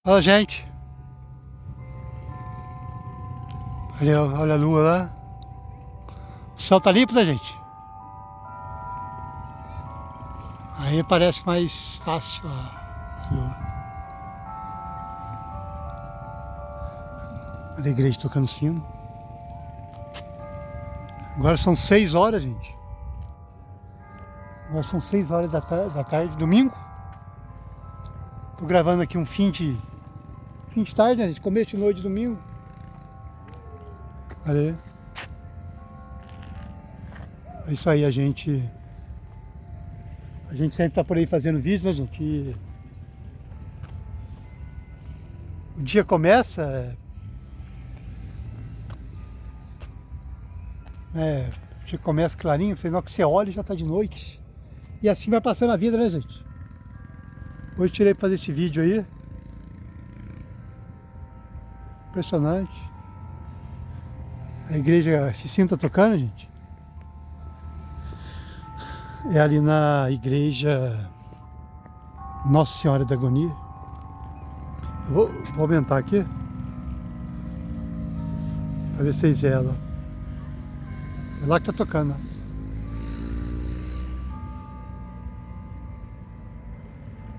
Olha, gente. Olha a lua lá. O céu tá limpo, né, gente? Aí parece mais fácil a lua. Olha a igreja tocando sino. Agora são 6 horas, gente. Agora são 6 horas da tarde, domingo. Tô gravando aqui um fim de tarde, né, gente? Começo de noite de domingo. Olha aí. É isso aí, a gente sempre tá por aí fazendo vídeo, né, gente? E o dia começa, o dia começa clarinho, na hora que você olha já tá de noite. E assim vai passando a vida, né, gente? Hoje tirei pra fazer esse vídeo aí. Impressionante. A igreja se sinta tocando, gente. É ali na igreja Nossa Senhora da Agonia. Vou aumentar aqui para ver se vocês veem ela. É lá que tá tocando.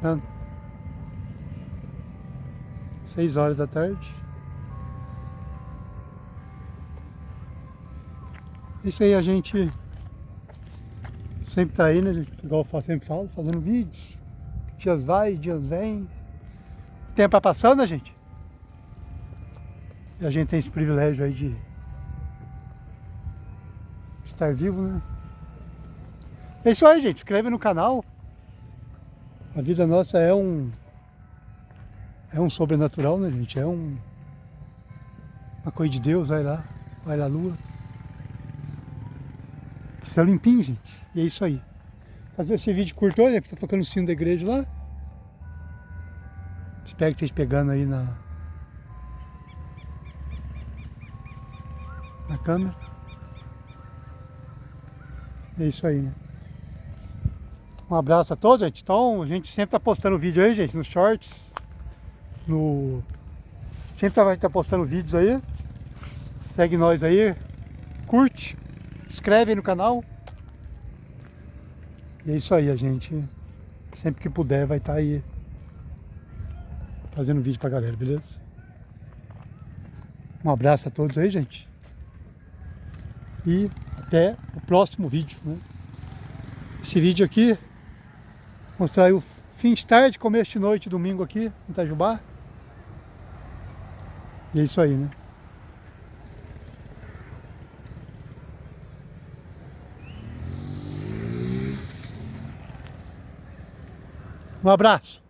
Tá vendo? 6 horas da tarde. Isso aí, a gente sempre tá aí, né, gente? Igual eu sempre falo, fazendo vídeos. Dias vai, dias vem. O tempo vai passando, né, gente? E a gente tem esse privilégio aí de estar vivo, né? É isso aí, gente. Inscreve no canal. A vida nossa é um sobrenatural, né, gente? É uma coisa de Deus, vai lá a lua. Céu limpinho, gente. E é isso aí. Fazer esse vídeo curto hoje, porque tá tocando o sino da igreja lá. Espero que esteja pegando aí na câmera. É isso aí, né? Um abraço a todos, gente. Então, a gente sempre tá postando vídeo aí, gente, nos shorts. Sempre vai estar postando vídeos aí. Segue nós aí. Curte. Inscreve aí no canal. E é isso aí, a gente sempre que puder vai estar aí fazendo vídeo pra galera, beleza? Um abraço a todos aí, gente. E até o próximo vídeo, né? Esse vídeo aqui mostrar aí o fim de tarde, começo de noite, domingo aqui em Itajubá. E é isso aí, né? Um abraço.